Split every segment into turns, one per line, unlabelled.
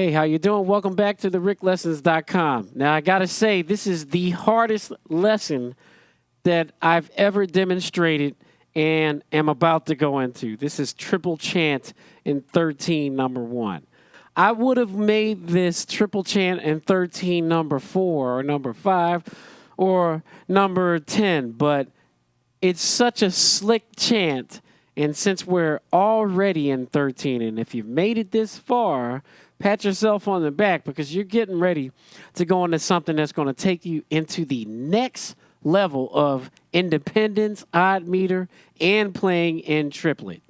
Hey, how you doing? Welcome back to the ricklessons.com. Now, I got to say, this is the hardest lesson that I've ever demonstrated and am about to go into. This is triple chant in 13, number 1. I would have made this triple chant in 13, number 4, or number 5, or number 10, but it's such a slick chant, and since we're already in 13, and if you've made it this far, pat yourself on the back because you're getting ready to go into something that's going to take you into the next level of independence, odd meter, and playing in triplet.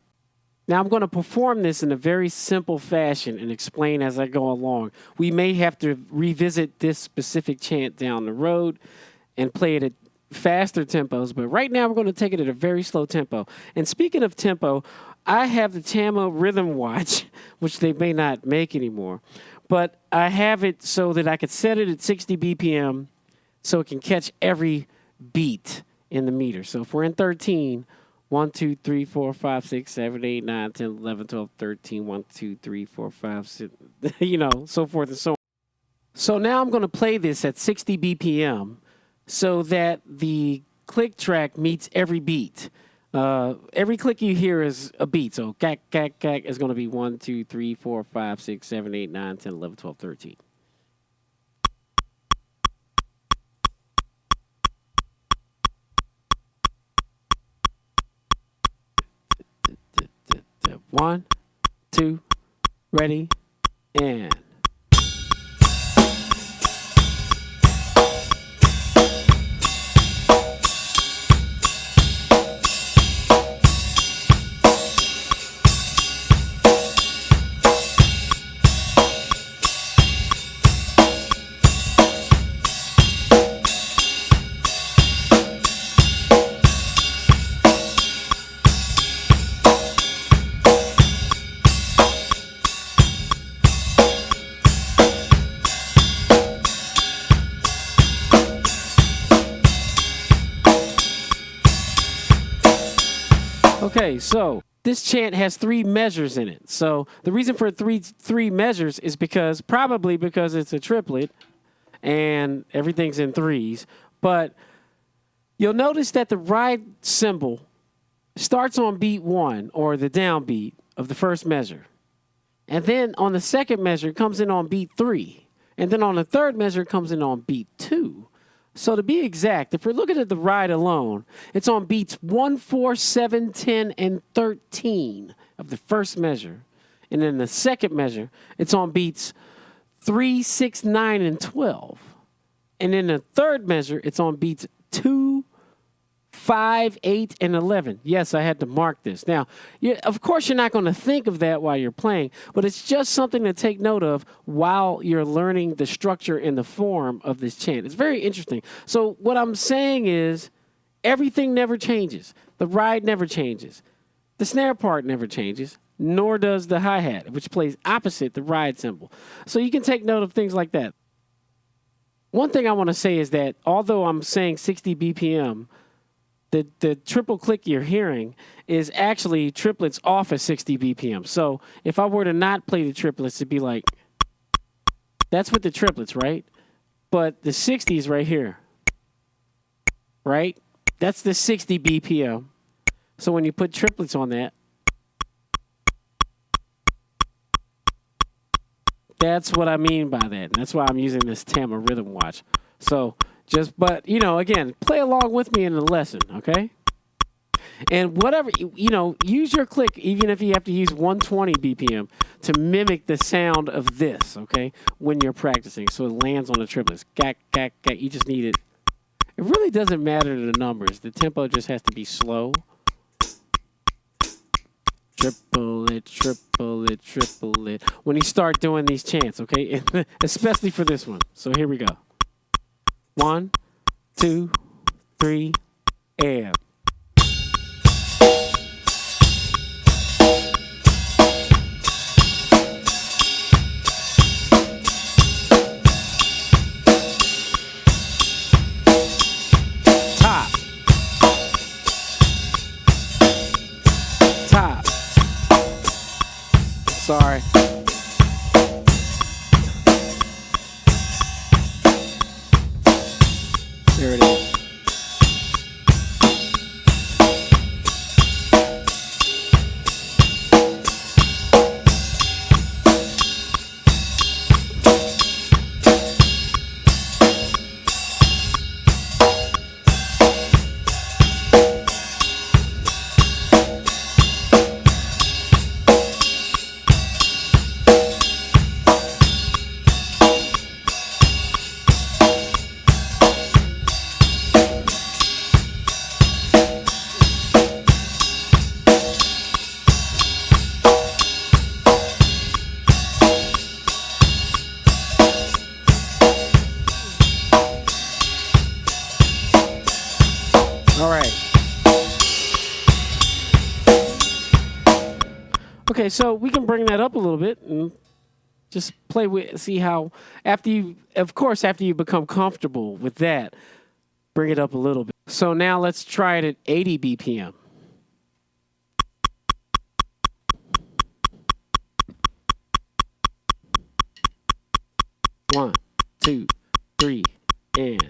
Now, I'm going to perform this in a very simple fashion and explain as I go along. We may have to revisit this specific chant down the road and play it at faster tempos, but right now we're going to take it at a very slow tempo. And speaking of tempo, I have the Tama Rhythm Watch, which they may not make anymore, but I have it so that I could set it at 60 BPM so it can catch every beat in the meter. So if we're in 13, 1, 2, 3, 4, 5, 6, 7, 8, 9, 10, 11, 12, 13, 1, 2, 3, 4, 5, 6, so forth and so on. So now I'm going to play this at 60 BPM so that the click track meets every beat. Every click you hear is a beat. So cack, cack, cack is going to be 1, 2, 3, 4, 5, 6, 7, 8, 9, 10, 11, 12, 13. One, two, ready, and. Okay, so this chant has 3 measures in it. So the reason for three measures is probably because it's a triplet and everything's in 3s. But you'll notice that the ride cymbal starts on beat 1, or the downbeat of the first measure. And then on the second measure, it comes in on beat 3. And then on the third measure, it comes in on beat 2. So to be exact, if we're looking at the ride alone, it's on beats 1, 4, 7, 10, and 13 of the first measure. And then the second measure, it's on beats 3, 6, 9, and 12. And then the third measure, it's on beats 2, 5, 8, and 11. Yes, I had to mark this. Now, of course, you're not going to think of that while you're playing, but it's just something to take note of while you're learning the structure and the form of this chant. It's very interesting. So what I'm saying is everything never changes. The ride never changes. The snare part never changes, nor does the hi-hat, which plays opposite the ride cymbal. So you can take note of things like that. One thing I want to say is that although I'm saying 60 BPM, the triple click you're hearing is actually triplets off at 60 BPM. So if I were to not play the triplets, it'd be like, that's with the triplets, right? But the 60 is right here, right? That's the 60 BPM. So when you put triplets on that, that's what I mean by that. And that's why I'm using this Tama Rhythm Watch. So but, again, play along with me in the lesson, okay? And whatever, use your click, even if you have to use 120 BPM, to mimic the sound of this, okay, when you're practicing. So it lands on the triplets. Gack, gack, gack. You just need it. It really doesn't matter the numbers. The tempo just has to be slow. Triple it, triple it, triple it. When you start doing these chants, okay? Especially for this one. So here we go. 1, 2, 3, and. Top. Sorry. There it is. All right. Okay, so we can bring that up a little bit and just play with, see how, after you, of course, after you become comfortable with that, bring it up a little bit. So now let's try it at 80 BPM. One, two, three, and...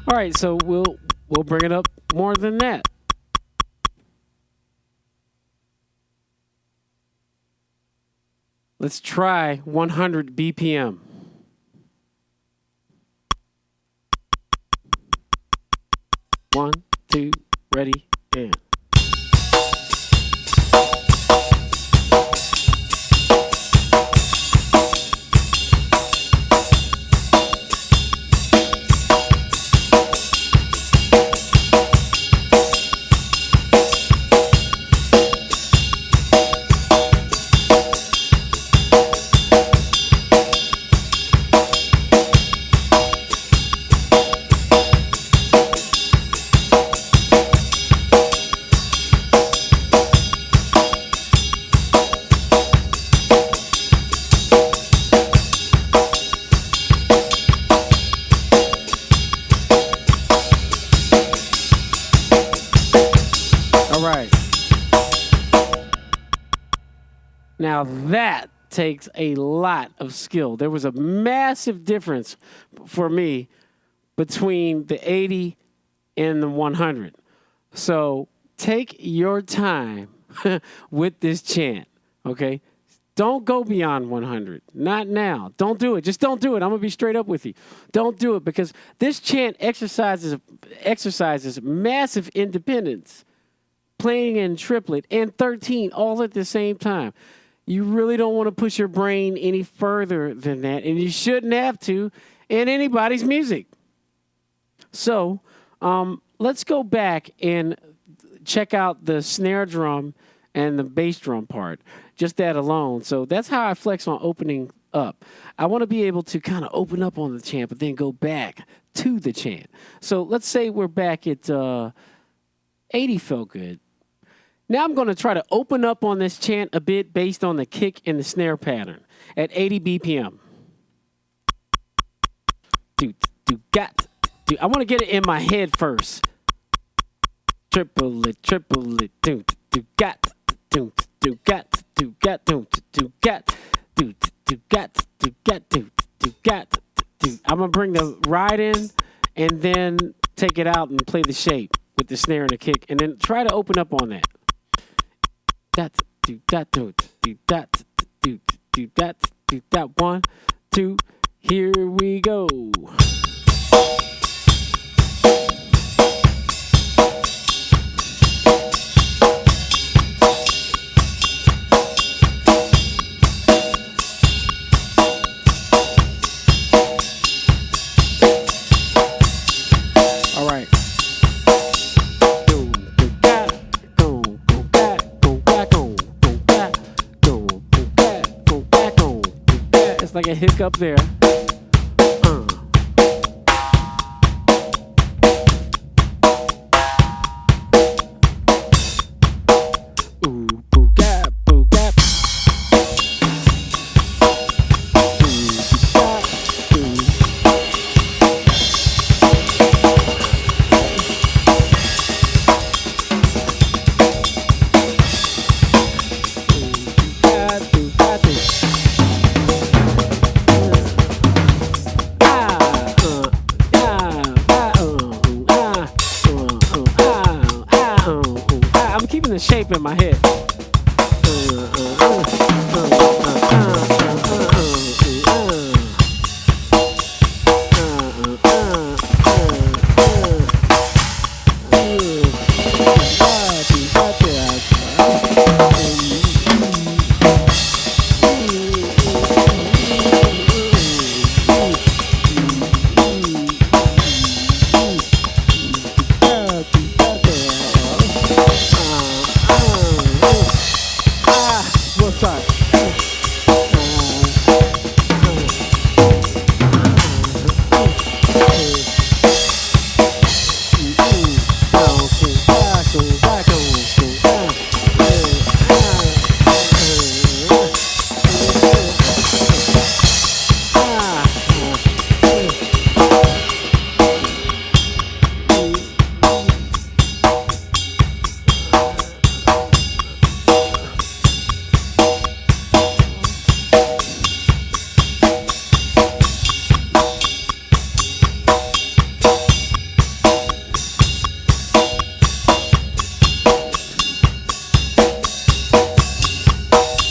All right, so we'll bring it up more than that. Let's try 100 BPM. One, two, ready, and... Now that takes a lot of skill. There was a massive difference for me between the 80 and the 100. So take your time with this chant, okay? Don't go beyond 100. Not now. Don't do it. Just don't do it. I'm going to be straight up with you. Don't do it, because this chant exercises massive independence, playing in triplet and 13 all at the same time. You really don't want to push your brain any further than that, and you shouldn't have to in anybody's music. So let's go back and check out the snare drum and the bass drum part, just that alone. So that's how I flex on opening up. I want to be able to kind of open up on the chant, but then go back to the chant. So let's say we're back at 80 felt good. Now I'm going to try to open up on this chant a bit based on the kick and the snare pattern at 80 BPM. I want to get it in my head first. triplet, do do got, do do got, do got, do do got, do do got, do got, do do got. I'm gonna bring the ride in, and then take it out and play the shape with the snare and the kick, and then try to open up on that. That do that do do that do do that do that 1, 2. Here we go. All right. It's like a hiccup there. I'm keeping the shape in my head.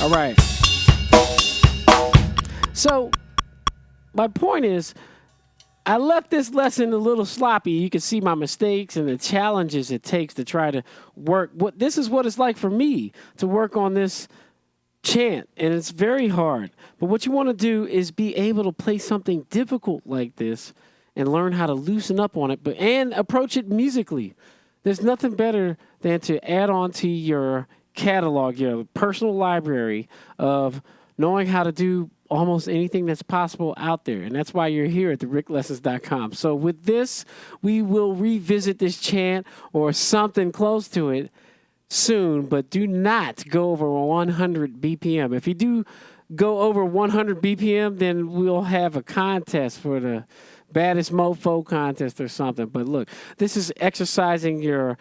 All right. So my point is, I left this lesson a little sloppy. You can see my mistakes and the challenges it takes to try to work. This is what it's like for me to work on this chant, and it's very hard. But what you want to do is be able to play something difficult like this and learn how to loosen up on it, and approach it musically. There's nothing better than to add on to your catalog, your personal library of knowing how to do almost anything that's possible out there. And that's why you're here at thericklessons.com. So with this, we will revisit this chant or something close to it soon, but do not go over 100 BPM. If you do go over 100 BPM, then we'll have a contest for the baddest mofo contest or something. But look, this is exercising your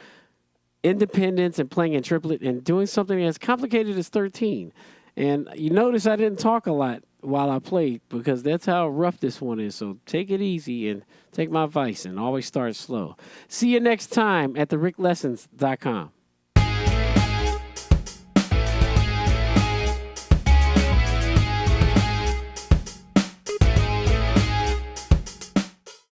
independence and playing in triplet and doing something as complicated as 13. And you notice I didn't talk a lot while I played because that's how rough this one is. So take it easy and take my advice and always start slow. See you next time at thericklessons.com.